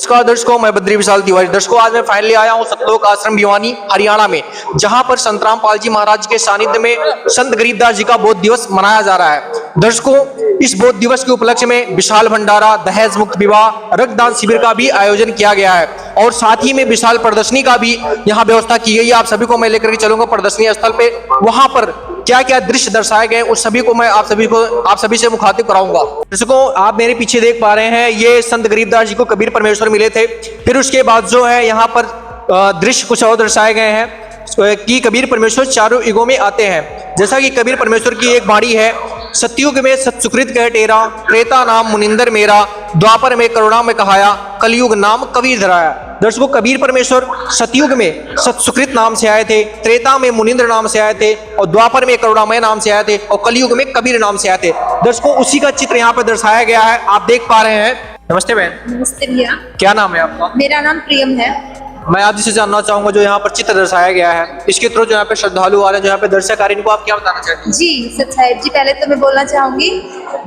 नमस्कार दर्शकों, मैं बद्री विशाल तिवारी। दर्शकों, आज मैं फाइनली आया हूँ सतलोक आश्रम भिवानी हरियाणा में, जहां पर संत रामपाल जी महाराज के सानिध्य में संत गरीबदास जी का बौद्ध दिवस मनाया जा रहा है। दर्शकों, इस बौद्ध दिवस के उपलक्ष्य में विशाल भंडारा, दहेज मुक्त विवाह, रक्तदान शिविर का भी आयोजन किया गया है और साथ ही में विशाल प्रदर्शनी का भी यहाँ व्यवस्था की गई है। आप सभी को मैं लेकर के चलूंगा प्रदर्शनी स्थल पे, वहां पर क्या क्या दृश्य दर्शाए गए उस सभी को मैं आप सभी से मुखातिब कराऊंगा। दर्शकों, आप मेरे पीछे देख पा रहे हैं, ये संत गरीबदास जी को कबीर परमेश्वर मिले थे। फिर उसके बाद जो है यहाँ पर दृश्य कुछ और दर्शाए गए हैं कि कबीर परमेश्वर चारों युगों में आते हैं। जैसा कि कबीर परमेश्वर की एक वाणी है, सतयुग में सत्सुकृत कह टेरा, त्रेता नाम मुनिंदर मेरा, द्वापर में करुणा में कहाया, कलयुग नाम कबीर धराया। दर्शकों, कबीर परमेश्वर सतयुग में सत्सुकृत नाम से आए थे, त्रेता में मुनिंद्र नाम से आए थे और द्वापर में करुणामय नाम से आए थे और कलयुग में कबीर नाम से आए थे। दर्शकों, उसी का चित्र यहाँ पे दर्शाया गया है, आप देख पा रहे हैं। नमस्ते बहन। नमस्ते भैया। क्या नाम है आपका? मेरा नाम प्रियम है। मैं आप जिसे जानना चाहूंगा, जो यहाँ पर चित्र दर्शाया गया है, इसके थ्रू जो यहाँ पे श्रद्धालु आ रहे हैं, जो यहाँ पे दर्शक आ रहे हैं, इनको आप क्या बताना चाहते हैं? जी सच साहिब जी, पहले तो मैं बोलना चाहूंगी,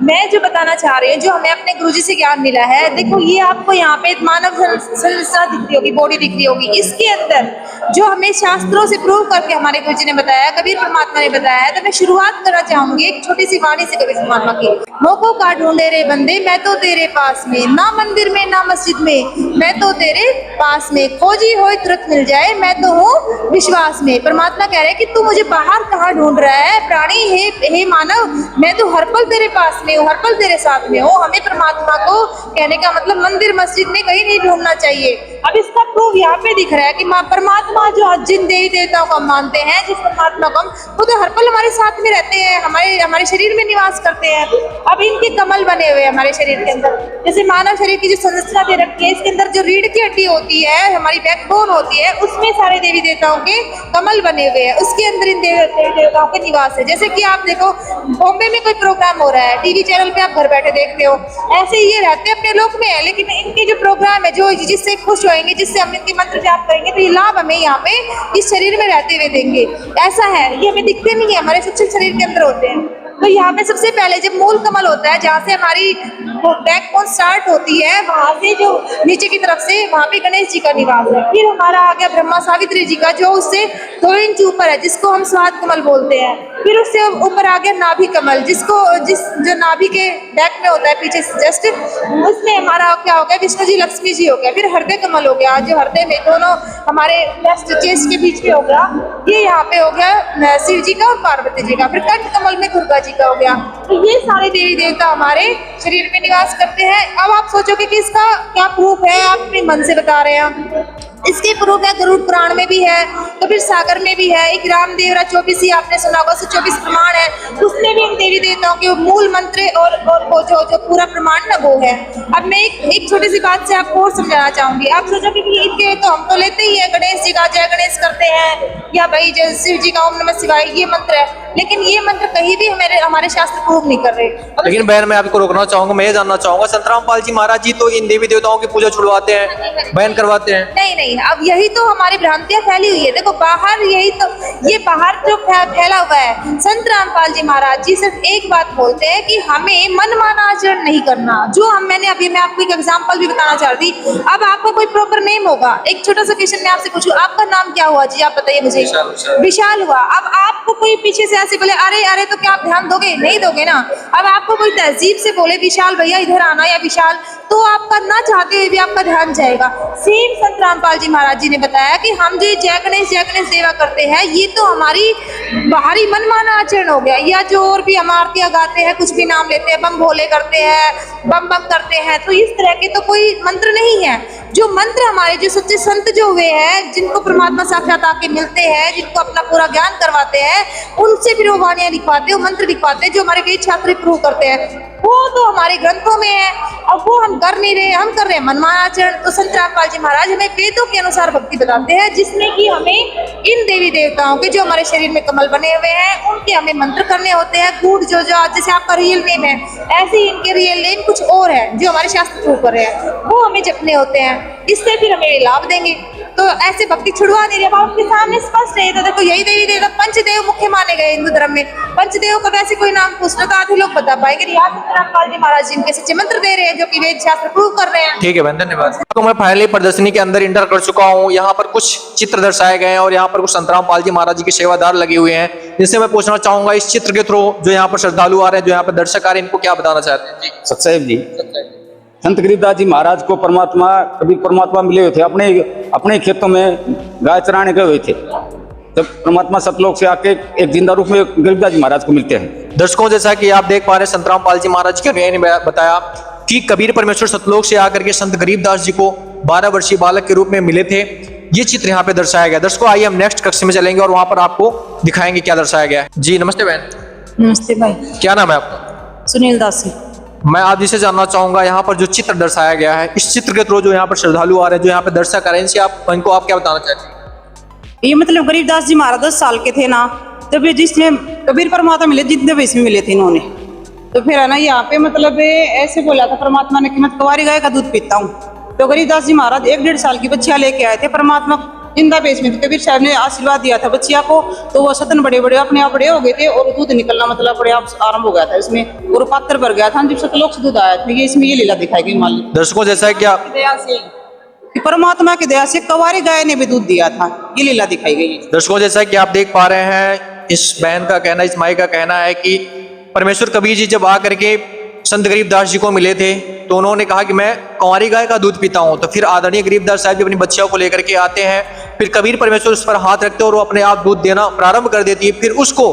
मैं जो बताना चाह रही हूँ, जो हमें अपने गुरुजी से ज्ञान मिला है। देखो, ये आपको यहाँ पे एक मानव संरचना दिख रही होगी, बॉडी दिख रही होगी। इसके अंदर जो हमें शास्त्रों से प्रूव करके हमारे गुरुजी ने बताया, कबीर परमात्मा ने बताया है, तो मैं शुरुआत करना चाहूंगी एक छोटी सी वाणी से कबीर परमात्मा की। मोको का ढूंढे रे बंदे, मैं तो तेरे पास में, ना मंदिर में ना मस्जिद में, मैं तो तेरे पास में, खोजी हो तुरंत मिल जाए, मैं तो हूँ विश्वास में। परमात्मा कह रहे हैं कि तू मुझे बाहर कहाँ ढूंढ रहा है प्राणी, हे मानव, मैं तो हर पल तेरे पास में हूँ, हर पल तेरे साथ में हूँ। हमें परमात्मा को कहने का मतलब मंदिर मस्जिद में कहीं नहीं ढूंढना चाहिए। अब इसका प्रूफ यहाँ पे दिख रहा है कि परमात्मा जो जिन देवी देवताओं को हम मानते हैं, जिस परमात्मा को हम, वो तो हर पल हमारे साथ में रहते हैं, हमारे शरीर में निवास करते हैं। अब इनके कमल बने हुए हमारे शरीर के अंदर, जैसे मानव शरीर की जो संरचना दे रखी है, इसके अंदर जो रीढ़ की हड्डी होती है, हमारी बैकबोन होती है, उसमें सारे देवी देवताओं के कमल बने हुए हैं। उसके अंदर इन देवी देवताओं का निवास है। जैसे कि आप देखो, बॉम्बे में कोई प्रोग्राम हो रहा है, टीवी चैनल पे आप घर बैठे देखते हो, ऐसे ही ये रहते हैं अपने लोक में है, लेकिन इनके जो प्रोग्राम है, जो जिससे खुश होएंगे, जिससे हम इनके मंत्र जाप करेंगे, तो ये लाभ हमें यहाँ पे इस शरीर में रहते हुए देंगे। ऐसा है, ये हमें दिखते नहीं है, हमारे सूक्ष्म शरीर के अंदर होते हैं। तो यहाँ पे सबसे पहले जब मूल कमल होता है, जहाँ से हमारी बैकबोन स्टार्ट होती है, वहां से जो नीचे की तरफ से, वहां पे गणेश जी का निवास है। फिर हमारा आ गया ब्रह्मा सावित्री जी का, जो उससे 2 इंच ऊपर है, जिसको हम स्वाद कमल बोलते हैं। फिर उससे ऊपर आ गया नाभि कमल, जो नाभि के बैक में होता है, पीछे जस्ट, उसमें हमारा क्या हो गया, विष्णु जी लक्ष्मी जी हो गया। फिर हृदय कमल हो गया, जो हृदय में दोनों हमारे चेस्ट के बीच में हो गया, ये यहाँ पे हो गया शिव जी का और पार्वती जी का। फिर कंठ कमल में दुर्गा जी का हो गया। तो ये सारे देवी देवता हमारे शरीर में निवास करते हैं। अब आप सोचोगे कि इसका क्या प्रूफ है, आप अपने मन से बता रहे हैं। इसके प्रूफ है, गरुड़ पुराण में भी है, कबीर सागर में भी है, एक रामदेवरा 24 आपने सुना होगा, 24 प्रमाण है, उसमें भी इन देवी देवताओं के मूल मंत्र और वो जो पूरा प्रमाण ना वो है। अब मैं एक छोटी सी बात से आपको और समझाना चाहूंगी। आप सोचोगे कि इनके तो हम तो लेते ही है, गणेश जी का जय गणेश करते हैं, या भाई जय शिव जी का ओम नमः शिवाय, ये मंत्र है, लेकिन ये मंत्र कहीं भी हमारे शास्त्र प्रूव नहीं कर रहे। लेकिन बहन, मैं आपको रोकना चाहूंगा, मैं ये जानना चाहूंगा, संत रामपाल जी महाराज जी तो इन देवी देवताओं की पूजा छुड़वाते हैं, बहन करवाते हैं? नहीं, अब यही तो हमारी भ्रांतियां फैली हुई है। देखो, बाहर यही तो, ये बाहर जो फैला हुआ है, संत रामपाल जी महाराज जी सिर्फ एक बात बोलते हैं कि हमें मनमाना आचरण नहीं करना। जो मैं आपको एक एग्जांपल भी बताना चाह रही थी। अब आपका कोई प्रॉपर नेम होगा, एक छोटा सा क्वेश्चन मैं आपसे पूछूं, आपका नाम क्या हुआ जी, आप बताइए मुझे। विशाल हुआ। अब आपको कोई पीछे से ऐसे बोले अरे तो क्या आप ध्यान दोगे? नहीं दोगे ना। अब आपको कोई तहजीब से बोले विशाल भैया इधर आना, या विशाल, तो आपका ना चाहते हुए भी आपका ध्यान जाएगा। सेम संत रामपाल जी महाराज जी ने बताया कि हम जो जय गणेश सेवा करते हैं, ये तो हमारी बाहरी मनमाना आचरण हो गया, या जो और भी हम आरतियां गाते हैं, कुछ भी नाम लेते हैं, बम भोले करते हैं, बम बम करते हैं, तो इस तरह के तो कोई मंत्र नहीं है। जो मंत्र हमारे जो सच्चे संत जो हुए हैं, जिनको परमात्मा साक्षात आके मिलते हैं, जिनको अपना पूरा ज्ञान करवाते हैं, उनसे फिर वो वाणियां लिखवाते हैं, मंत्र लिखवाते हैं, जो हमारे वेद शास्त्र प्रूव करते हैं, वो तो हमारे ग्रंथों में है। अब वो हम कर नहीं रहे, हम कर रहे हैं मनमाना आचरण। तो संत रामपाल जी महाराज हमें वेदों के अनुसार भक्ति बताते हैं, जिसमें कि हमें इन देवी देवताओं के जो हमारे शरीर में कमल बने हुए हैं, उनके हमें मंत्र करने होते हैं। गुड जो जैसे आपका रियल नेम है, ऐसे ही इनके रियल नेम कुछ और है, जो हमारे शास्त्र प्रूव कर रहे हैं, वो हमें जपने होते हैं। इससे फिर हमें लाभ देंगे। तो ऐसे भक्ति छुड़वा नहीं रहे। अब आपके सामने स्पष्ट है, तो देखो यही देवी देवता पंचदेव मुख्य माने गए हिंदू धर्म में। पंचदेव का वैसे कोई नाम पूछना तो आधे लोग बता पाएंगे। यहाँ सतराम पाल जी महाराज जी इनके सच्चे मंत्र दे रहे हैं, जो कि वेद शास्त्र प्रूव कर रहे हैं। ठीक है बहन, धन्यवाद। तो मैं पहले प्रदर्शनी के अंदर इंटर कर चुका हूँ। यहाँ पर कुछ चित्र दर्शाए गए हैं और यहाँ पर कुछ संतराम पाल जी महाराज जी के सेवादार लगे हुए हैं, जिससे मैं पूछना चाहूंगा इस चित्र के थ्रू जो यहाँ पर श्रद्धालु आ रहे हैं, जो यहाँ पर दर्शक आ रहे हैं, इनको क्या बताना चाहते हैं? जी सतसाहिब जी, संत गरीबदास जी महाराज को परमात्मा, कबीर परमात्मा मिले हुए थे। अपने खेतों में गाय चराने गए हुए थे, जब परमात्मा सतलोक से आके एक जिंदा रूप में गरीबदास जी महाराज को मिलते हैं। दर्शकों, जैसा कि आप देख पा रहे हैं, संतराम पाल जी महाराज के ने बताया कि कबीर परमेश्वर सतलोक से आकर के संत गरीबदास जी को 12 वर्षीय बालक के रूप में मिले थे। ये चित्र यहाँ पे दर्शाया गया। दर्शकों, आइए हम नेक्स्ट कक्ष में चलेंगे और वहां पर आपको दिखाएंगे क्या दर्शाया गया है। जी नमस्ते बहन, नमस्ते भाई। क्या नाम है आपका? सुनील दासी। मैं आप जिसे जानना चाहूंगा यहाँ पर जो चित्र दर्शाया गया है, इस चित्र के थ्रू जो यहाँ पर श्रद्धालु आ रहे हैं, जो यहाँ पर दर्शक आ रहे हैं, इनको आप क्या बताना चाहते हैं? ये मतलब गरीबदास जी महाराज 10 साल के थे ना, तब ये जिसमें कबीर परमात्मा मिले, जितने भी इसमें मिले थे इन्होंने, तो फिर है ना यहाँ पे मतलब ऐसे बोला था परमात्मा ने कि मैं कुंवारी गाय का दूध पीता हूँ। तो गरीबदास जी महाराज 1-1.5 साल की बच्चियां लेके आए थे। परमात्मा जिंदा बेस में कबीर साहब ने आशीर्वाद दिया था बच्चिया को, तो वो सतन बड़े बड़े अपने आप बड़े हो गए थे और दूध निकलना मतलब बड़े आप आरंभ हो गया था इसमें, और पात्र भर गया था जब सतलोक से दूध आया था। ये इसमें ये लीला दिखाई गई। मान ली दर्शकों, जैसा है कि आप दया से कि परमात्मा की दया से कुंवारी गाय ने भी दूध दिया था, ये लीला दिखाई गई। दर्शकों, जैसा कि आप देख पा रहे हैं, इस बहन का कहना, इस माई का कहना है कि परमेश्वर कबीर जी जब आकर के संत गरीबदास जी को मिले थे, तो उन्होंने कहा कि मैं कुंवारी गाय का दूध पीता हूं। तो फिर आदरणीय गरीबदास साहब जी अपनी बच्चियों को लेकर के आते हैं, फिर कबीर परमेश्वर उस पर हाथ रखते हैं और वो अपने आप दूध देना प्रारंभ कर देती है। फिर उसको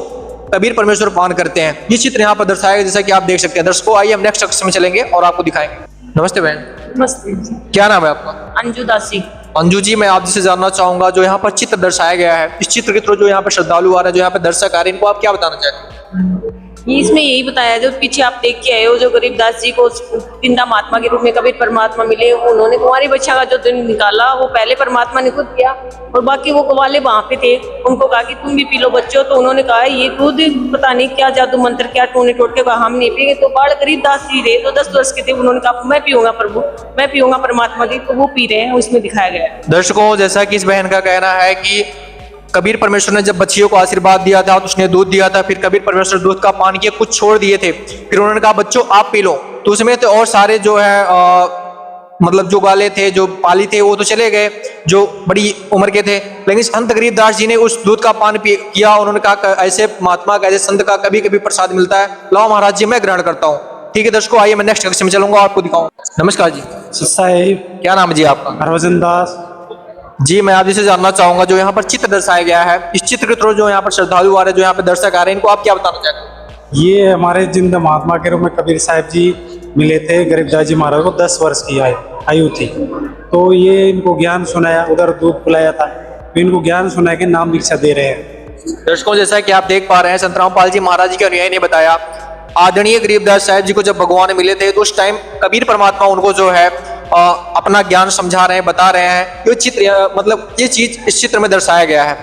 कबीर परमेश्वर पान करते हैं। ये चित्र यहाँ पर दर्शाया गया, जैसा कि आप देख सकते हैं। दर्शकों, आइए हम नेक्स्ट कक्ष में चलेंगे और आपको दिखाएंगे। नमस्ते बहन, नमस्ते। क्या नाम है आपका? अंजू दासी। अंजू जी, मैं आपसे से जानना चाहूंगा जो यहाँ पर चित्र दर्शाया गया है, इस चित्र के थ्रू जो यहाँ पर श्रद्धालु आ रहे हैं, जो यहाँ पर दर्शक आ रहे हैं, इनको आप क्या बताना चाहते हैं? इसमें यही बताया जो पीछे आप देख के आए हो, जो गरीबदास जी को जिंदा महात्मा के रूप में कबीर परमात्मा मिले, उन्होंने कुंवारी बच्चा का जो दिन निकाला वो पहले परमात्मा ने खुद किया, और बाकी वो ग्वाले वहां पे थे, उनको कहा कि तुम भी पी लो बच्चों। तो उन्होंने कहा ये दूध पता नहीं क्या जादू मंत्र क्या टोने टोटके कहा हम नहीं पिएंगे। तो बाल गरीबदास जी थे, तो 10 वर्ष के थे, उन्होंने कहा मैं पीऊंगा प्रभु, मैं पीऊंगा परमात्मा की, तो वो पी रहे हैं, उसमें दिखाया गया है। दर्शकों, जैसा कि इस बहन का कहना है कि कबीर परमेश्वर ने जब बच्चियों को आशीर्वाद दिया था तो उसने दूध दिया था, फिर कबीर परमेश्वर दूध का पान किया, कुछ छोड़ दिए थे, फिर उन्होंने कहा बच्चों आप पी लो। तो उसमें तो और सारे जो है मतलब जो गाले थे, जो पाली थे, वो तो चले गए जो बड़ी उम्र के थे, लेकिन संत गरीबदास जी ने उस दूध का पान किया। उन्होंने कहा ऐसे महात्मा का, ऐसे संत का कभी कभी प्रसाद मिलता है, लाओ महाराज जी मैं ग्रहण करता हूँ। ठीक है दर्शकों, आइए मैं नेक्स्ट कक्ष में चलूंगा, आपको दिखाऊंगा। नमस्कार जी, साहिब। क्या नाम है जी आपका? हरभजन दास। जी, मैं आप जिसे जानना चाहूंगा जो यहाँ पर चित्र दर्शाया गया है, इस चित्र के थ्रू जो यहाँ पर श्रद्धालु आ रहे हैं, जो यहाँ पर दर्शक आ रहे हैं, इनको आप क्या बताना चाहते हैं? ये हमारे जिंदा महात्मा के रूप में कबीर साहब जी मिले थे गरीबदास जी महाराज को, 10 वर्ष की आयु थी। तो ये इनको ज्ञान सुनाया, उधर दूध पिलाया था, तो इनको ज्ञान सुना के नाम दीक्षा दे रहे हैं। दर्शकों, जैसा कि आप देख पा रहे हैं, संतराम पाल जी महाराज जी के अनुयायी ने बताया आदरणीय गरीबदास साहब जी को जब भगवान मिले थे तो उस टाइम कबीर परमात्मा उनको जो है अपना ज्ञान समझा रहे हैं, बता रहे हैं। ये चित्र मतलब ये चीज इस चित्र में दर्शाया गया है।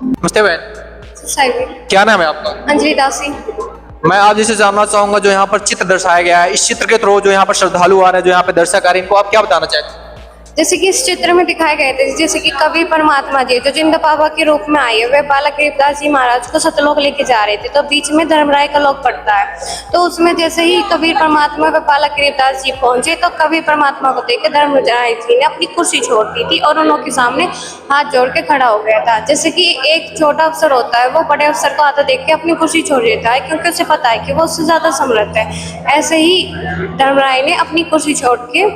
नमस्ते बहन, क्या नाम है आपका? अंजलि दासी। मैं आप जिसे जानना चाहूंगा जो यहाँ पर चित्र दर्शाया गया है, इस चित्र के थ्रू जो यहाँ पर श्रद्धालु आ रहे हैं, जो यहाँ पर दर्शक आ रहे हैं, इनको आप क्या बताना चाहते हैं? जैसे कि इस चित्र में दिखाए गए थे, जैसे कि कबीर परमात्मा जी जो जिंदा बाबा के रूप में आए वे बालक गरीबदास जी महाराज को सतलोक लेके जा रहे थे, तो बीच में धर्मराय का लोक पड़ता है। तो उसमें जैसे ही कबीर परमात्मा व बालक गरीबदास जी पहुंचे, तो कबीर परमात्मा को देख के धर्मराय जी ने अपनी कुर्सी छोड़ दी थी और उन्होंने सामने हाथ जोड़ के खड़ा हो गया था। जैसे कि एक छोटा अफसर होता है, वो बड़े अफसर को आता देख के अपनी कुर्सी छोड़ देता है, क्योंकि उसे पता है कि वो उससे ज्यादा समर्थ है। ऐसे ही धर्मराय ने अपनी कुर्सी छोड़ के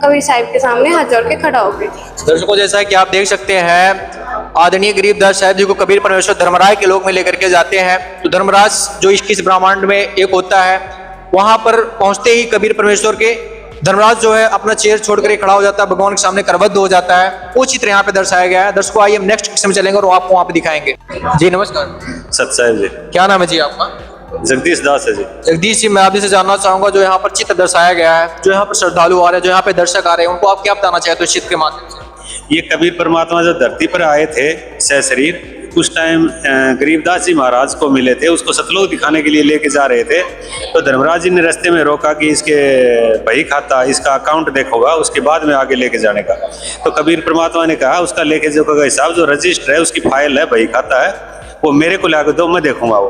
कबीर साहिब के सामने हाथ जोड़ के खड़ा हो गए। दर्शकों, जैसा कि आप देख सकते हैं, आदरणीय गरीबदास साहब जी को कबीर परमेश्वर धर्मराय के लोक में लेकर के जाते हैं। तो धर्मराज जो 21 ब्रह्मांड में एक होता है, वहां पर पहुंचते ही कबीर परमेश्वर के धर्मराज जो है अपना चेयर छोड़ कर खड़ा हो जाता है, भगवान के सामने करबद्ध हो जाता है। वो चित्र यहाँ पे दर्शाया गया है। दर्शकों, आइए हम नेक्स्ट कक्ष में चलेंगे और आपको वहां पे दिखाएंगे। जी नमस्कार। सतसाहिब जी। क्या नाम है जी आपका? जगदीश दास है जी। जगदीश जी, मैं आप से जानना चाहूंगा जो यहाँ पर चित्र दर्शाया गया है, जो यहाँ पर श्रद्धालु आ रहे हैं, जो यहाँ पे दर्शक आ रहे हैं, उनको आप क्या बताना चाहते हो इस चित्र के माध्यम से? ये कबीर परमात्मा जो धरती पर आए थे सशरीर, कुछ टाइम गरीबदास जी महाराज को मिले थे, उसको सतलोक दिखाने के लिए लेके जा रहे थे। तो धर्मराज जी ने रास्ते में रोका कि इसके बही खाता, इसका अकाउंट देखोगा, उसके बाद में आगे लेके जाने का। तो कबीर परमात्मा ने कहा उसका लेके जो का हिसाब, जो रजिस्टर है, उसकी फाइल है, बही खाता है, वो मेरे को ला के दो, मैं देखूंगा वो।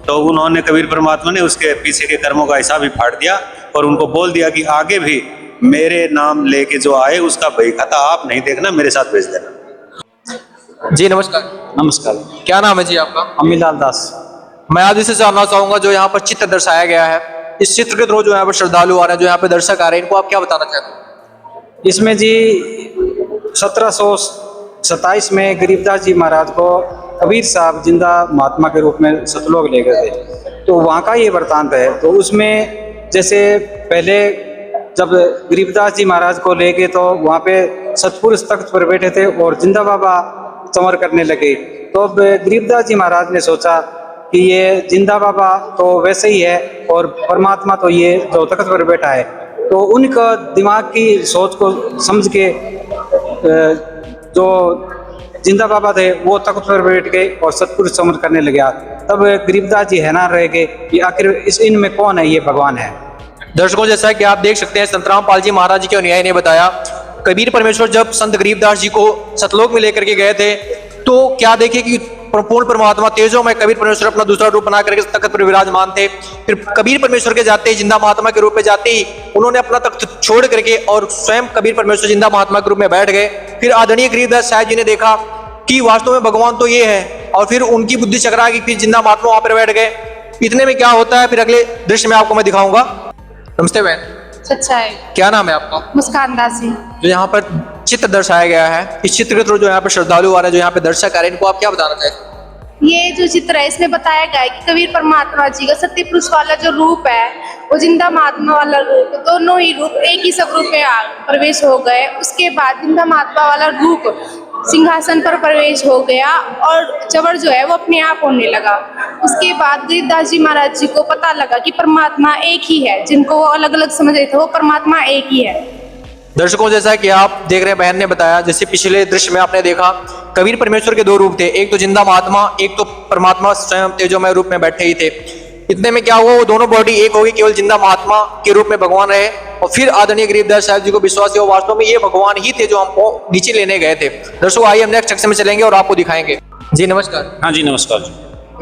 तो उन्होंने, कबीर परमात्मा ने उसके पीछे के कर्मों का हिसाब ही फाड़ दिया और उनको बोल दिया कि आगे भी मेरे नाम लेके जो आए उसका बही खाता आप नहीं देखना, मेरे साथ भेज देना। जी नमस्कार। नमस्कार। क्या नाम है जी आपका? अमीलाल दास। मैं आज इसे जानना चाहूंगा जो यहाँ पर चित्र दर्शाया गया है, इस चित्र के थ्रू जो यहाँ पर श्रद्धालु आ रहे हैं, जो यहाँ पे दर्शक आ रहे हैं, इनको आप क्या बताना चाहते हैं? इसमें जी 1727 में गरीबदास जी महाराज को कबीर साहब जिंदा महात्मा के रूप में सतलोक ले गए थे, तो वहाँ का ये वृतांत है। तो उसमें जैसे पहले जब गरीबदास जी महाराज को ले गए तो वहाँ पे सतपुरुष तख्त पर बैठे थे और जिंदा बाबा चंवर करने लगे। तो अब गरीबदास जी महाराज ने सोचा कि ये जिंदा बाबा तो वैसे ही है और परमात्मा तो ये जो तख्त पर बैठा है। तो उनका दिमाग की सोच को समझ के जो जिंदा बाबा थे वो तख्त पर बैठ गए और सतपुरुष चंवर करने लगे। तब गरीबदास जी हैरान रह गए कि आखिर इस इनमें कौन है, ये भगवान है। दर्शकों, जैसा कि आप देख सकते हैं, संत रामपाल जी महाराज जी के अनुयायी ने बताया कबीर परमेश्वर जब संत गरीबदास जी को सतलोक में लेकर के गए थे तो क्या देखे कि पूर्ण परमात्मा तेजो में कबीर परमेश्वर अपना दूसरा रूप बना करके तख्त पर विराजमान थे। फिर कबीर परमेश्वर के जाते ही, जिंदा महात्मा के रूप में जाते ही, उन्होंने अपना तख्त छोड़ करके और स्वयं कबीर परमेश्वर जिंदा महात्मा के रूप में बैठ गए। फिर आदरणीय गरीबदास साहब जी ने देखा कि वास्तव में भगवान तो ये है, और फिर उनकी बुद्धि चकरा गई, फिर जिंदा महात्मा वहां पर बैठ गए। इतने में क्या होता है, फिर अगले दृश्य में आपको मैं दिखाऊंगा। नमस्ते बहन, सच्चाई। क्या नाम है आपका? मुस्कान दासी। जो यहाँ पर चित्र दर्शाया गया है, इस चित्र के थ्रू जो यहाँ पर श्रद्धालु आ रहे हैं, जो यहाँ पे दर्शक आ रहे हैं, इनको आप क्या बताना चाहते हैं? ये जो चित्र है इसमें बताया गया है कि कबीर परमात्मा जी का सत्य पुरुष वाला जो रूप है, वो जिंदा महात्मा वाला रूप, दोनों ही रूप एक ही स्वरूप में प्रवेश हो गए। उसके बाद जिंदा महात्मा वाला रूप सिंहासन पर प्रवेश हो गया और चंवर जो है वो अपने आप होने लगा। उसके बाद गरीबदास जी महाराज जी को पता लगा कि परमात्मा एक ही है, जिनको वो अलग अलग समझ रहे थे वो परमात्मा एक ही है। दर्शकों, जैसा कि आप देख रहे हैं, बहन ने बताया, जैसे पिछले दृश्य में आपने देखा, कबीर परमेश्वर के दो रूप थे, एक तो जिंदा महात्मा, एक तो परमात्मा स्वयं तेजोमय रूप में बैठे ही थे। इतने में क्या हुआ, वो दोनों बॉडी एक होगी, केवल जिंदा महात्मा के रूप में भगवान रहे। और फिर आदरणीय गरीबदास साहब जी को विश्वास हुआ वास्तव में ये भगवान ही थे जो हमको नीचे लेने गए थे। दर्शकों, आइए हम नेक्स्ट सेक्शन में चलेंगे और आपको दिखाएंगे। जी नमस्कार। हाँ जी नमस्कार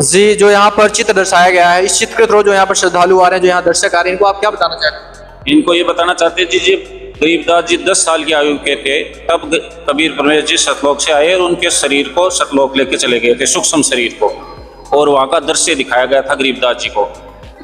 जी, जो यहाँ पर चित्र दर्शाया गया है, इस चित्र के थ्रू जो यहाँ पर श्रद्धालु आ रहे हैं, जो यहाँ दर्शक आ रहे हैं, इनको आप क्या बताना चाहते हैं? इनको ये बताना चाहते थे जी, गरीबदास जी 10 साल की आयु के थे तब कबीर परमेश्वर जी सतलोक से आए और उनके शरीर को सतलोक लेके चले गए थे, सूक्ष्म शरीर को, और वहाँ का दृश्य दिखाया गया था गरीबदास जी को।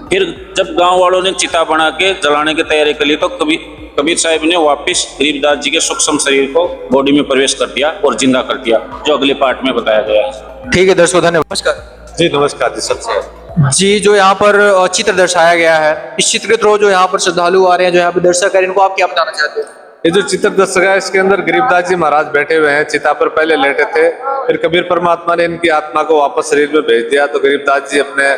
फिर जब गांव वालों ने चिता बना के जलाने की तैयारी कर ली तो कबीर साहब ने वापस गरीबदास जी के सूक्ष्म शरीर को बॉडी में प्रवेश कर दिया और जिंदा कर दिया, जो अगले पार्ट में बताया गया है। ठीक है दर्शकों, धन्यवाद। नमस्कार जी नमस्कार जी, सबसे जी, जो यहाँ पर चित्र दर्शाया गया है, इस चित्र के थ्रू जो यहाँ पर श्रद्धालु आ रहे हैं, जो यहाँ पे दर्शक आ रहे हैं, इनको आप क्या बताना चाहते हैं? ये जो चित्र दर्शाया है, इसके अंदर गरीबदास जी महाराज बैठे हुए हैं, चिता पर पहले लेटे थे, फिर कबीर परमात्मा ने इनकी आत्मा को वापस शरीर में भेज दिया। तो गरीबदास जी अपने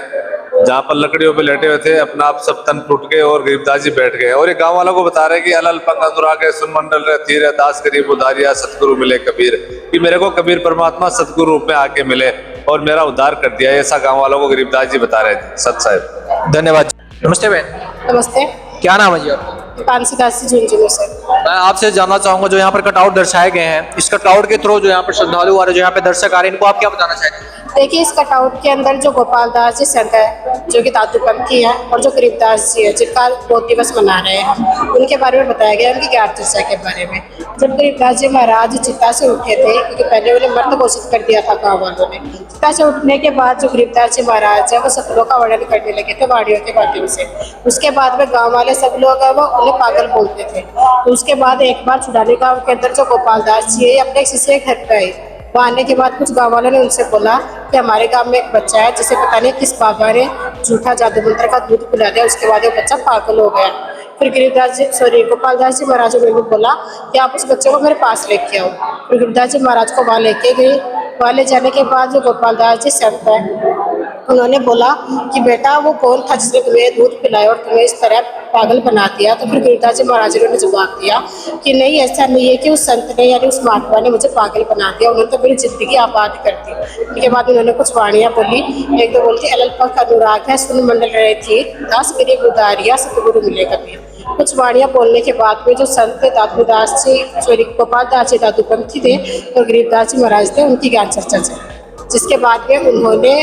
जहाँ पर लकड़ियों पे लेटे हुए थे, अपना आप सब तन टूट गए और गरीबदास जी बैठ गए। और ये गांव वालों को बता रहे हैं कि अलल पंग अनुराग सुन मंडल रे तीर दास गरीब उदारिया सतगुरु मिले कबीर, कि मेरे को कबीर परमात्मा सतगुरु रूप में आके मिले और मेरा उद्धार कर दिया। ऐसा गांव वालों को गरीबदास जी बता रहे थे। सत साहिब, धन्यवाद। नमस्ते बहन, नमस्ते। क्या नाम है जी आपका? पानसी दासी झुंझुनू से। मैं आपसे जानना चाहूंगा, जो यहाँ पर कटआउट दर्शाए गए हैं, इस कटआउट के थ्रू जो यहाँ पर श्रद्धालु आ रहे हैं, जो यहाँ पे दर्शक आ रहे हैं, इनको आप क्या बताना चाहते हैं? देखिए, इस कटआउट के अंदर जो गोपाल दास जी संत है, जो कि दादूपंथी है, और जो गरीबदास जी है, जिनका 2 दिवस मना रहे हैं हम, उनके बारे में बताया गया, उनकी ज्ञान चर्चा के बारे में। जब गरीबदास जी महाराज चिता से उठे थे, क्योंकि पहले उन्हें मर्द घोषित कर दिया था गाँव वालों ने, चिता से उठने के बाद जो गरीबदास जी महाराज है वो सतलोक का वर्णन करने लगे थे वाणियों के माध्यम से। उसके बाद में गाँव वाले सब लोग वो उन्हें पागल बोलते थे। तो उसके बाद एक बार छुड़ाने गाँव के अंदर जो गोपाल दास जी है, अपने एक शिष्य के घर पे आए। वहाँ आने के बाद कुछ गाँव वालों ने उनसे बोला कि हमारे गांव में एक बच्चा है जिसे पता नहीं किस बाबा ने झूठा जादू मंत्र का दूध पिला दिया, उसके बाद वो बच्चा पागल हो गया। फिर गोपाल दास जी महाराज ने भी बोला कि आप उस बच्चे को मेरे पास लेके आओ। फिर गरीबदास जी महाराज को वहाँ लेके गए। वहाँ ले जाने के बाद जो गोपाल दास जी संत है, उन्होंने बोला कि बेटा वो कौन था जिसने तुम्हें दूध पिलाया और तुम्हें इस तरह पागल बना दिया। तो फिर गिरिदास जी महाराज ने जवाब दिया कि नहीं, ऐसा नहीं है कि उस संत ने यानी उस महात्मा ने मुझे पागल बना दिया, उन्होंने तो मेरी जिंदगी आबाद कर दी। उसके बाद उन्होंने कुछ वाणियाँ बोली, एक तो बोलती अलल्प का अनुराग है सुन मंडल रहे थी, दास मेरी गुदारिया सतगुरु मिले कबीर। कुछ वाणियाँ बोलने के बाद में जो संत दादूदास जी सॉरी गोपाल दास जी दादूपंथी थे और गरीबदास जी महाराज थे, उनकी ज्ञान चर्चा चली, जिसके बाद में उन्होंने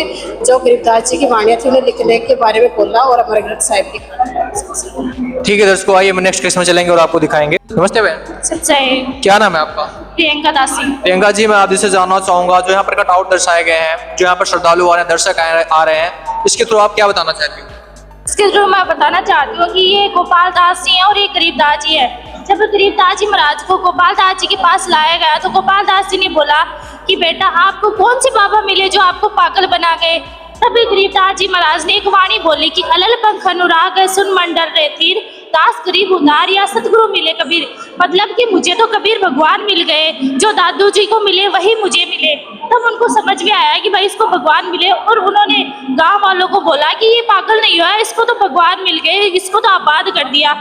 जो गरीबदास जी की वाणियाँ थी उन्हें लिखने के बारे में बोला और अमर ग्रंथ साहिब लिखा। ठीक है दर्शकों, आइए हम नेक्स्ट केस में चलेंगे और आपको दिखाएंगे। नमस्ते बहन, सच्चाई क्या नाम है आपका? प्रियंका दासी। प्रियंका जी, मैं आप जिससे जानना चाहूंगा जो यहाँ पर कटआउट दर्शाए गए हैं, जो यहाँ पर श्रद्धालु आ रहे हैं, दर्शक आ रहे हैं, इसके थ्रू आप क्या बताना चाहती हो? इसके थ्रू मैं बताना चाहती हूँ कि ये गोपाल दास जी हैं और ये गरीबदास जी है। जब गरीबदास जी महाराज को गोपाल दास जी के पास लाया गया तो गोपाल दास जी ने बोला कि बेटा आपको कौन से बाबा मिले जो आपको पागल बना गए। तभी गरीबदास जी महाराज ने एक वाणी बोली कि अलल पंख अनुराग सुन मंडल रे तीर, दास गरीब उदार या सतगुरु मिले कबीर। मतलब कि मुझे तो कबीर भगवान मिल गए, जो दादू जी को मिले वही मुझे मिले। तब उनको समझ में आया कि भाई इसको भगवान मिले और उन्होंने गांव वालों को बोला कि ये पागल नहीं हुआ, इसको तो भगवान मिल गए, इसको तो आबाद कर दिया।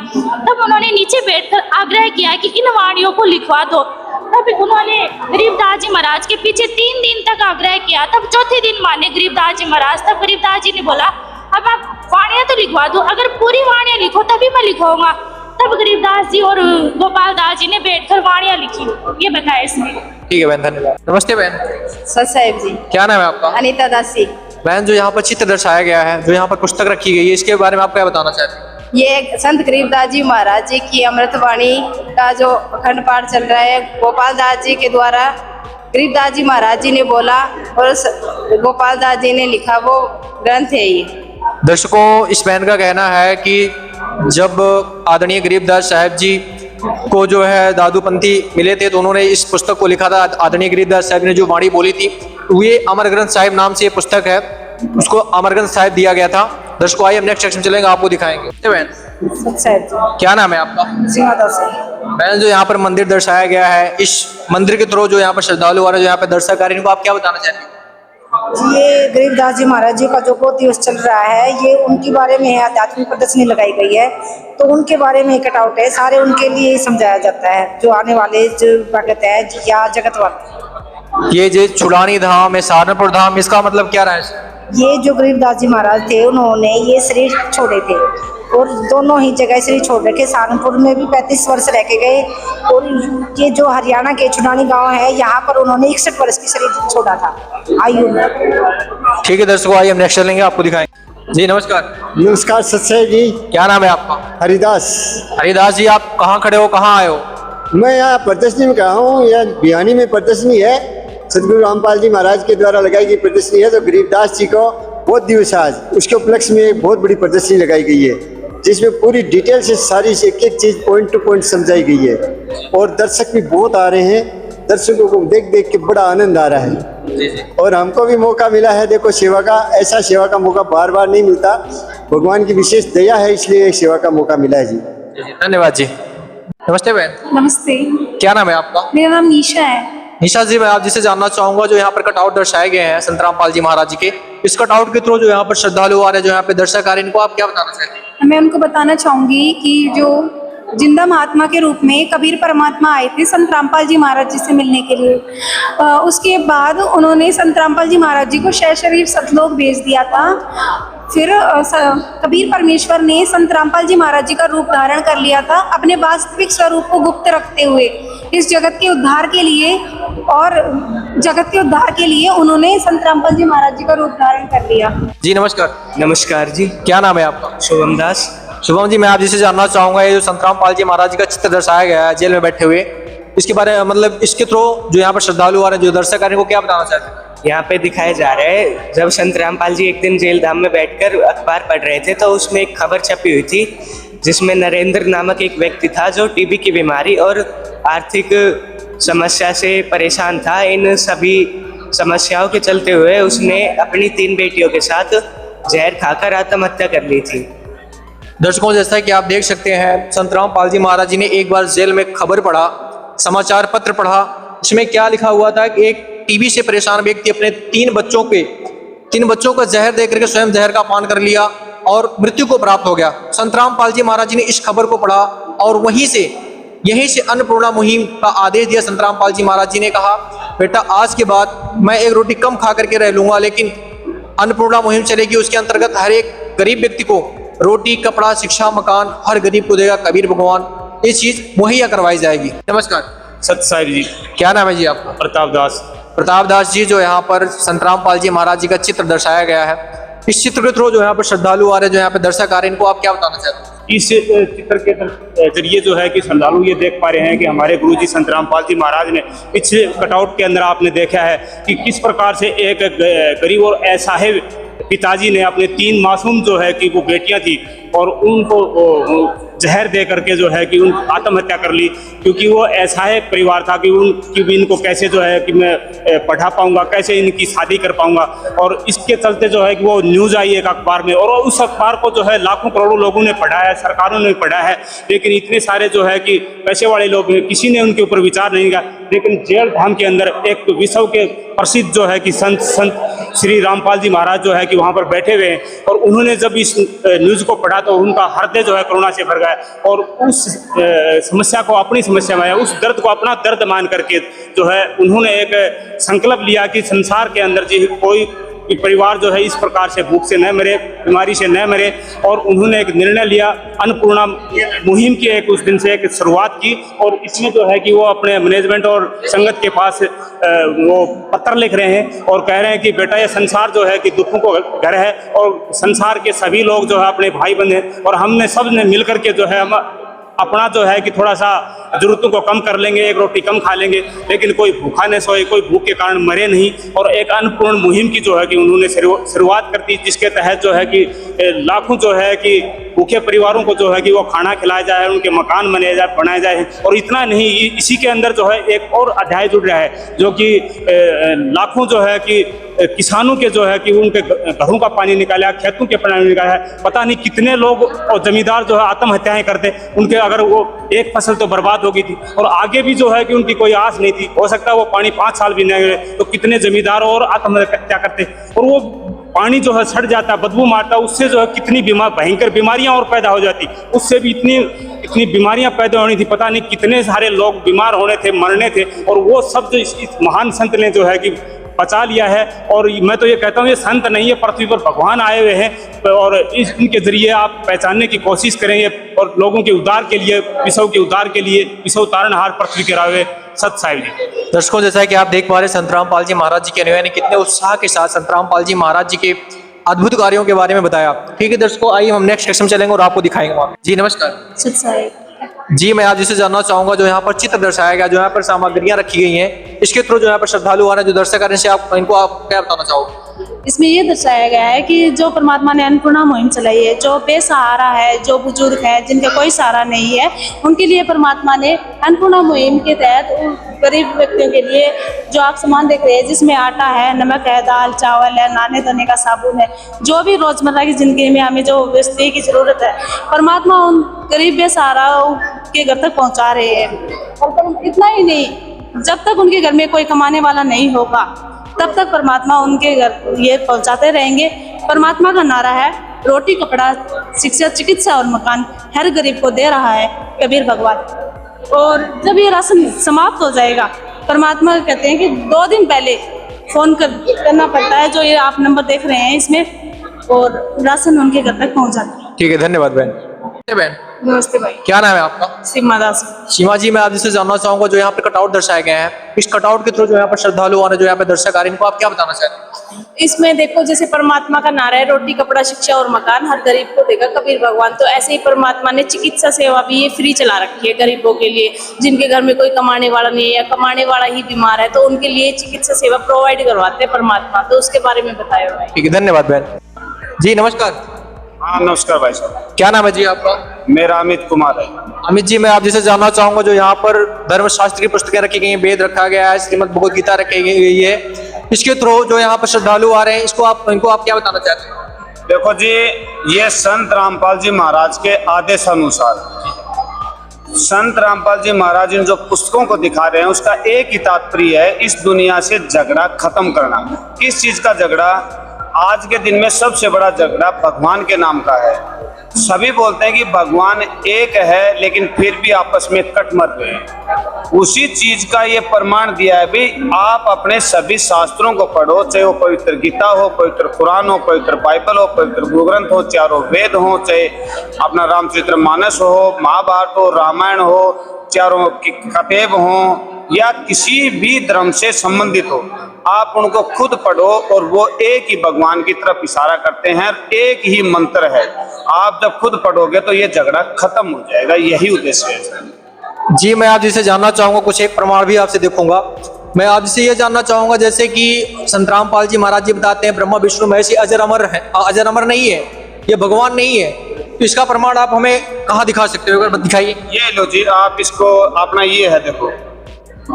तब उन्होंने नीचे बैठकर आग्रह किया कि इन वाणियों को लिखवा दो। तब उन्होंने गरीबदास जी महाराज के पीछे 3 दिन तक आग्रह किया। तब चौथे दिन माने गरीबदास जी महाराज। तब गरीबदास जी ने बोला अब आप वाणियाँ तो लिखवा दो, अगर पूरी वाणियाँ लिखो तभी मैं लिखवाऊंगा। तब गरीबदास जी और गोपाल दास जी ने बैठकर वाणियाँ लिखी। ये बताया इसमें। ठीक है बहन, धन्यवाद। नमस्ते बहन, सच साहिब जी। क्या नाम है आपका? अनीता दासी। बहन, जो यहाँ पर चित्र दर्शाया गया है, जो यहाँ पर पुस्तक रखी गई है, इसके बारे में आप क्या बताना चाहते हैं? ये संत गरीबदास जी महाराज जी की अमृतवाणी का जो अखंड पाठ चल रहा है, गोपाल दास जी के द्वारा गरीबदास जी महाराज जी ने बोला और गोपाल दास जी ने लिखा वो ग्रंथ है। ये दर्शकों, इस बहन का कहना है कि जब आदरणीय गरीबदास साहब जी को जो है दादूपंथी मिले थे तो उन्होंने इस पुस्तक को लिखा था। आदरणीय गरीबदास साहब ने जो वाणी बोली थी, ये अमर ग्रंथ साहिब नाम से ये पुस्तक है, उसको अमर ग्रंथ साहिब दिया गया था। दर्शकों, आइए हम नेक्स्ट सेक्शन चलेंगे, आपको दिखाएंगे। बहन, क्या नाम है आपका? बहन, जो यहाँ पर मंदिर दर्शाया गया है, इस मंदिर के थ्रू जो यहाँ पर श्रद्धालु आ रहे हैं, जो यहाँ पर दर्शक आ रहे हैं, इनको आप क्या बताना चाहते हैं? ये गरीबदास जी महाराज जी का जो बहुत दिवस चल रहा है, ये उनके बारे में है, आध्यात्मिक प्रदर्शनी लगाई गई है, तो उनके बारे में कटआउट है, सारे उनके लिए ही समझाया जाता है, जो आने वाले जो भगत है या जगत वाले। ये जो छुड़ानी धाम है, सहारनपुर धाम, इसका मतलब क्या रहा है? ये जो गरीबदास जी महाराज थे, उन्होंने ये शरीर छोड़े थे और दोनों ही जगह शरीर छोड़ रखे। सहारनपुर में भी 35 वर्ष रह के गए और ये जो हरियाणा के छुड़ानी गांव है, यहाँ पर उन्होंने 61 वर्ष की शरीर छोड़ा था आयु में। ठीक है दर्शकों, आइए हम नेक्स्ट चलेंगे, आपको दिखाएंगे। जी नमस्कार। नमस्कार सत्सय जी। क्या नाम है आपका? हरिदास। हरिदास जी, आप कहाँ खड़े हो, कहाँ आए हो? मैं यहाँ प्रदर्शनी में कहा हूँ, यह भिवानी में प्रदर्शनी है, सदगुरु रामपाल जी महाराज के द्वारा लगाई गई प्रदर्शनी है। तो गरीबदास जी को बहुत दिवस आज उसके उपलक्ष्य में एक बहुत बड़ी प्रदर्शनी लगाई गई है, जिसमें पूरी डिटेल से सारी एक एक चीज पॉइंट टू पॉइंट समझाई गई है और दर्शक भी बहुत आ रहे हैं। दर्शकों को देख देख के बड़ा आनंद आ रहा है और हमको भी मौका मिला है। देखो, सेवा का ऐसा सेवा का मौका बार बार नहीं मिलता, भगवान की विशेष दया है, इसलिए सेवा का मौका मिला है जी। धन्यवाद जी। नमस्ते बहन। नमस्ते। क्या नाम है आपका? मेरा नाम निशा है। निशा जी, मैं आप जिसे जानना चाहूंगा, जो यहाँ पर कटआउट दर्शाए गए हैं संत रामपाल जी महाराज जी के, इस कटआउट के थ्रू जो यहाँ पर श्रद्धालु आ रहे हैं, जो यहाँ पे दर्शक आ रहे हैं, इनको आप क्या बताना चाहते हैं? मैं उनको बताना चाहूंगी कि जो जिंदा महात्मा के रूप में कबीर परमात्मा आए थे संत रामपाल जी महाराज जी से मिलने के लिए, उसके बाद उन्होंने संत रामपाल जी महाराज जी को शरीर सतलोक भेज दिया था। फिर कबीर परमेश्वर ने संत रामपाल जी महाराज जी का रूप धारण कर लिया था, अपने वास्तविक स्वरूप को गुप्त रखते हुए इस जगत के उद्धार के लिए, और जगत के उद्धार के लिए उन्होंने संत रामपाल जी महाराज जी का रूप धारण कर लिया। जी नमस्कार। नमस्कार जी। क्या नाम है आपका? शुभम दास। शुभम जी, मैं आप जिसे जानना चाहूंगा, ये जो संत रामपाल जी महाराज जी का चित्र दर्शाया गया है जेल में बैठे हुए, इसके बारे में मतलब इसके थ्रू जो यहाँ पर श्रद्धालु आ रहे हैं, जो दर्शक आ रहे हैं, को क्या बताना चाहते हैं? यहाँ पे दिखाया जा रहा है, जब संत रामपाल जी एक दिन जेल धाम में बैठकर अखबार पढ़ रहे थे, तो उसमें एक खबर छपी हुई थी जिसमें नरेंद्र नामक एक व्यक्ति था जो टीबी की बीमारी और आर्थिक समस्या से परेशान था। इन सभी समस्याओं के चलते हुए उसने अपनी 3 बेटियों के साथ जहर खाकर आत्महत्या कर ली थी। दर्शकों, जैसा कि आप देख सकते हैं, संत रामपाल जी महाराज जी ने एक बार जेल में खबर पढ़ा, समाचार पत्र पढ़ा, इसमें क्या लिखा हुआ था कि एक टीबी से परेशान व्यक्ति अपने 3 बच्चों के 3 बच्चों को जहर दे करके स्वयं जहर का पान कर लिया और मृत्यु को प्राप्त हो गया। संत रामपाल जी महाराज जी ने इस खबर को पढ़ा और यहीं से अन्नपूर्णा मुहिम का आदेश दिया। संत रामपाल जी महाराज जी ने कहा, बेटा आज के बाद मैं एक रोटी कम खा करके रह लूंगा, लेकिन अन्नपूर्णा मुहिम चलेगी, उसके अंतर्गत हर एक गरीब व्यक्ति को रोटी, कपड़ा, शिक्षा, मकान हर गरीब को देगा कबीर भगवान, ये चीज मुहैया करवाई जाएगी। नमस्कार। सत्य साहिब जी। क्या नाम है जी आपका? प्रताप दास। प्रताप दास जी, जो यहाँ पर संत रामपाल जी महाराज जी का चित्र दर्शाया गया है, इस चित्र के थ्रू जो यहाँ पर श्रद्धालु आ रहे, जो यहाँ पे दर्शक आ रहे हैं, इनको आप क्या बताना चाहते हैं? इस चित्र के जरिए जो है कि श्रद्धालु ये देख पा रहे हैं कि हमारे गुरुजी संत रामपाल जी महाराज ने इस कटआउट के अंदर आपने देखा है कि किस प्रकार से एक गरीब और असहाय पिताजी ने अपने 3 मासूम जो है कि वो बेटियां थी और उनको जहर दे करके जो है कि उन आत्महत्या कर ली, क्योंकि वो ऐसा है परिवार था कि भी इनको कैसे जो है कि मैं पढ़ा पाऊंगा, कैसे इनकी शादी कर पाऊंगा। और इसके चलते जो है कि वो न्यूज़ आई एक अखबार में, और उस अखबार को जो है लाखों करोड़ों लोगों ने पढ़ा है, सरकारों ने पढ़ा है, लेकिन इतने सारे जो है कि पैसे वाले लोग किसी ने उनके ऊपर विचार नहीं किया। लेकिन जेल धाम के अंदर एक विश्व के प्रसिद्ध जो है कि संत श्री रामपाल जी महाराज जो है कि वहाँ पर बैठे हुए हैं, और उन्होंने जब इस न्यूज़ को पढ़ा तो उनका हृदय जो है करुणा से भर गया और उस समस्या को अपनी समस्या में, उस दर्द को अपना दर्द मान करके जो है उन्होंने एक संकल्प लिया कि संसार के अंदर जी कोई परिवार जो है इस प्रकार से भूख से न मरे, बीमारी से न मरे। और उन्होंने एक निर्णय लिया, अन्नपूर्णा मुहिम की एक उस दिन से एक शुरुआत की, और इसमें जो है कि वो अपने मैनेजमेंट और संगत के पास वो पत्र लिख रहे हैं और कह रहे हैं कि बेटा ये संसार जो है कि दुखों को घर है और संसार के सभी लोग जो है अपने भाई बंधु हैं, और हमने सब ने मिल करके जो है हम अपना जो है कि थोड़ा सा जरूरतों को कम कर लेंगे, एक रोटी कम खा लेंगे, लेकिन कोई भूखा न सोए, कोई भूख के कारण मरे नहीं। और एक अन्नपूर्ण मुहिम की जो है कि उन्होंने शुरुआत कर दी, जिसके तहत जो है कि लाखों जो है कि भूखे परिवारों को जो है कि वो खाना खिलाया जाए, उनके मकान बनाए जाए। और इतना नहीं, इसी के अंदर जो है एक और अध्याय जुड़ रहा है, जो कि लाखों जो है कि किसानों के जो है कि उनके घरों का पानी निकाला, खेतों के पानी निकाला है। पता नहीं कितने लोग और जमींदार जो है आत्महत्याएं करते, उनके अगर वो एक फसल तो बर्बाद हो गई थी और आगे भी जो है कि उनकी कोई आस नहीं थी, हो सकता है वो पानी 5 साल भी नहीं गए तो कितने जमींदार और आत्महत्या करते, और वो पानी जो है सड़ जाता, बदबू मारता, उससे जो है कितनी भयंकर बीमारियां और पैदा हो जाती, उससे भी इतनी बीमारियां पैदा होनी थी। पता नहीं कितने सारे लोग बीमार होने थे, मरने थे, और वो सब जो इस महान संत ने जो है कि बचा लिया है। और मैं तो ये कहता हूँ ये संत नहीं है, पृथ्वी पर भगवान आए हुए हैं, और इनके जरिए आप पहचानने की कोशिश करेंगे और लोगों के उद्धार के लिए, विश्व के उद्धार के लिए विश्व तारणहार पृथ्वी के रावे सत साहिब जी। दर्शकों, जैसा कि आप देख पा रहे संत रामपाल जी महाराज जी के अनुयायी ने कितने उत्साह के साथ संत रामपाल जी महाराज जी के अद्भुत कार्यों के बारे में बताया। ठीक है दर्शकों, आइए हम नेक्स्ट सेक्शन में चलेंगे और आपको दिखाएंगे वहाँ। जी नमस्कार। सत साहिब जी, मैं आज जिसे जानना चाहूंगा, जो यहाँ पर चित्र दर्शाया गया, जो यहाँ पर सामग्रियां रखी गई हैं, इसके थ्रू जो यहाँ पर श्रद्धालु आ रहे हैं, जो दर्शक आ रहे हैं, आप इनको आप क्या बताना चाहोगे? इसमें ये दर्शाया गया है कि जो परमात्मा ने अन्नपूर्णा मुहिम चलाई है, जो बेसहारा है, जो बुजुर्ग है, जिनका कोई सहारा नहीं है, उनके लिए परमात्मा ने अन्नपूर्णा मुहिम के तहत गरीब व्यक्तियों के लिए जो आप सामान देख रहे हैं, जिसमें आटा है, नमक है, दाल चावल है, नहाने धोने का साबुन है, जो भी रोजमर्रा की जिंदगी में हमें जो वस्तु की जरूरत है, परमात्मा उन गरीब बेसहारा के घर तक पहुंचा रहे हैं। और इतना ही नहीं, जब तक उनके घर में कोई कमाने वाला नहीं होगा, तब तक परमात्मा उनके घर ये पहुंचाते रहेंगे। परमात्मा का नारा है, रोटी, कपड़ा, शिक्षा, चिकित्सा और मकान हर गरीब को दे रहा है कबीर भगवान। और जब ये राशन समाप्त हो जाएगा, परमात्मा कहते हैं कि 2 दिन पहले फोन करना पड़ता है, जो ये आप नंबर देख रहे हैं इसमें, और राशन उनके घर तक पहुंच जाता है। ठीक है, धन्यवाद बहन। बहन नमस्ते भाई। क्या नाम है आपका? सीमा दास। सीमा जी, मैं आपसे जानना चाहूंगा, जो यहाँ पे कटआउट दर्शाए गए हैं, इस कटआउट के थ्रू जो यहाँ पर श्रद्धालु आ रहे हैं, जो यहाँ पे दर्शक आ रहे हैं, इनको आप क्या बताना चाहते हैं? इसमें देखो, जैसे परमात्मा का नारा है, रोटी, कपड़ा, शिक्षा और मकान हर गरीब को देगा कबीर भगवान, तो ऐसे ही परमात्मा ने चिकित्सा सेवा भी ये फ्री चला रखी है गरीबों के लिए, जिनके घर में कोई कमाने वाला नहीं है या कमाने वाला ही बीमार है, तो उनके लिए चिकित्सा सेवा प्रोवाइड करवाते हैं परमात्मा। तो उसके बारे में बताया हुआ है। ठीक है, धन्यवाद बहन। जी नमस्कार। हाँ नमस्कार भाई साहब। क्या नाम है जी आपका? मेरा अमित कुमार है। अमित जी, मैं आप जिसे जानना चाहूंगा, जो यहाँ पर धर्मशास्त्र की पुस्तकें रखी गई हैं, वेद रखा गया है, श्रीमद् भगवद गीता रखी गई है, इसके थ्रू जो यहाँ पर श्रद्धालु आ रहे हैं, इनको आप क्या बताना चाहते हैं? देखो जी, ये संत रामपाल जी महाराज के आदेशानुसार संत रामपाल जी महाराज इन जो पुस्तकों को दिखा रहे हैं, उसका एक ही तात्पर्य है, इस दुनिया से झगड़ा खत्म करना। किस चीज का झगड़ा? आज के दिन में सबसे बड़ा झगड़ा भगवान के नाम का है। सभी बोलते हैं कि भगवान एक है, लेकिन फिर भी आपस में कट मत हुए। उसी चीज का ये प्रमाण दिया है भाई, आप अपने सभी शास्त्रों को पढ़ो, चाहे वो पवित्र गीता हो, पवित्र कुरान हो, पवित्र बाइबल हो, पवित्र गुरु ग्रंथ हो, चारों वेद हो, चाहे अपना रामचरितमानस हो, महाभारत हो, रामायण हो, चारों कतेब हो, या किसी भी धर्म से संबंधित हो, आप उनको खुद पढ़ो और वो एक ही भगवान की तरफ इशारा करते हैं, एक ही मंत्र है। आप जब खुद पढ़ोगे तो ये झगड़ा खत्म हो जाएगा, यही उद्देश्य है। जी, मैं आप जिसे जानना चाहूंगा, कुछ एक प्रमाण भी आपसे देखूंगा। मैं आपसे ये जानना चाहूंगा, जैसे कि संत रामपाल जी महाराज जी बताते हैं ब्रह्मा विष्णु महेश अजर अमर है, अजर अमर नहीं है, ये भगवान नहीं है, तो इसका प्रमाण आप हमें कहाँ दिखा सकते हो? अगर दिखाइए। ये लो जी, आप इसको अपना ये है, देखो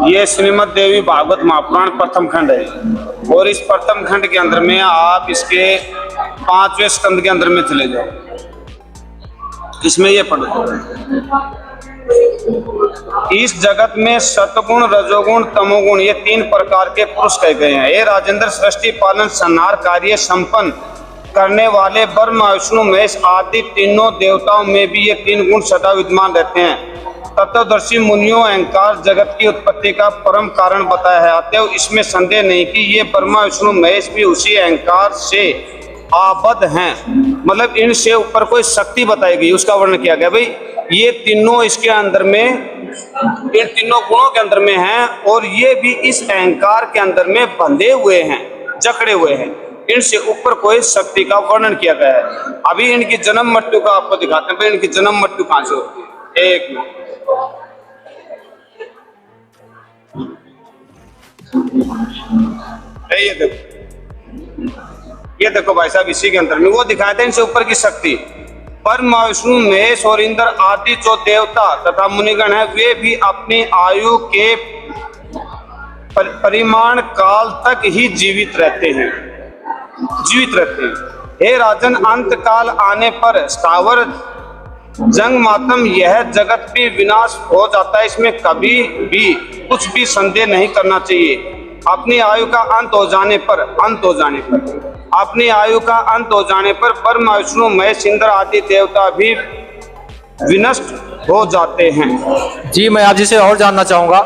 ये श्रीमद् देवी भागवत महापुराण प्रथम खंड है, और इस प्रथम खंड के अंदर में आप इसके 5वें स्कंद के अंदर में चले जाओ, इसमें ये पढ़ो, इस जगत में सतगुण रजोगुण तमोगुण ये 3 प्रकार के पुरुष कहे गए हैं। ये राजेंद्र सृष्टि पालन संहार कार्य संपन्न करने वाले ब्रह्मा विष्णु महेश आदि तीनों देवताओं में भी ये 3 गुण सदा विद्यमान रहते हैं। तत्वदर्शी मुनियों अहंकार जगत की उत्पत्ति का परम कारण बताया है, अतएव इसमें संदेह नहीं कि ये ब्रह्मा विष्णु महेश भी उसी अहंकार से आबद्ध हैं। मतलब इनसे ऊपर कोई शक्ति बताई गई, उसका वर्णन किया गया। भाई ये तीनों इसके अंदर में, इन तीनों गुणों के अंदर में हैं, और ये भी इस अहंकार के अंदर में बंधे हुए हैं, जकड़े हुए हैं। इनसे ऊपर कोई शक्ति का वर्णन किया गया है। अभी इनकी जन्म मृत्यु का आपको दिखाते हैं। भाई इनकी जन्म मृत्यु कहां से होती है? एक मिनट, ये देखो भाई साहब, इसी के अंदर में वो दिखाए थे इनसे ऊपर की शक्ति। ब्रह्मा विष्णु महेश और इंद्र आदि जो देवता तथा मुनिगण है, वे भी अपनी आयु के परिमाण काल तक ही जीवित रहते हैं। हे राजन, अंत काल आने पर स्थावर जंग मातम यह जगत भी विनाश हो जाता है, इसमें कभी भी कुछ भी संदेह नहीं करना चाहिए। अपनी आयु का अंत हो जाने पर अपनी आयु का अंत हो जाने पर ब्रह्मा विष्णु महेश इंद्र आदि देवता भी विनष्ट हो जाते हैं। जी, मैं आप जी से और जानना चाहूंगा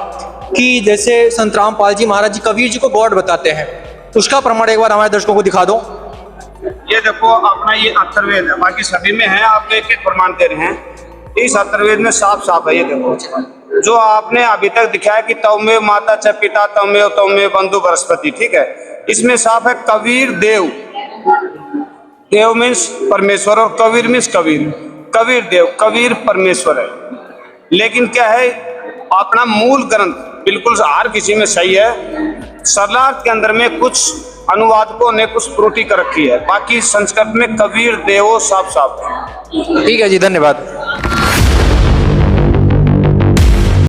कि जैसे संत रामपाल जी महाराज जी कबीर जी को गॉड बताते हैं, उसका प्रमाण एक बार हमारे दर्शकों को दिखा दो। ये देखो अपना ये अथर्ववेद है, बाकी सभी में है, आपको एक एक प्रमाण दे रहे हैं। इस अथर्ववेद में साफ साफ है, ये देखो जो आपने अभी तक दिखाया कि तवमेव माता च पिता तवमेव बंधु बृहस्पति, ठीक है, इसमें साफ है कबीर देव। देव मीन्स परमेश्वर और कबीर मीन्स कबीर। कबीर देव, कबीर परमेश्वर है। लेकिन क्या है, अपना मूल ग्रंथ बिल्कुल हर किसी में सही है, सरलार्थ के अंदर में कुछ अनुवादकों ने कुछ त्रुटि कर रखी है, बाकी संस्कृत में कबीर देवो साफ साफ। ठीक है जी, धन्यवाद।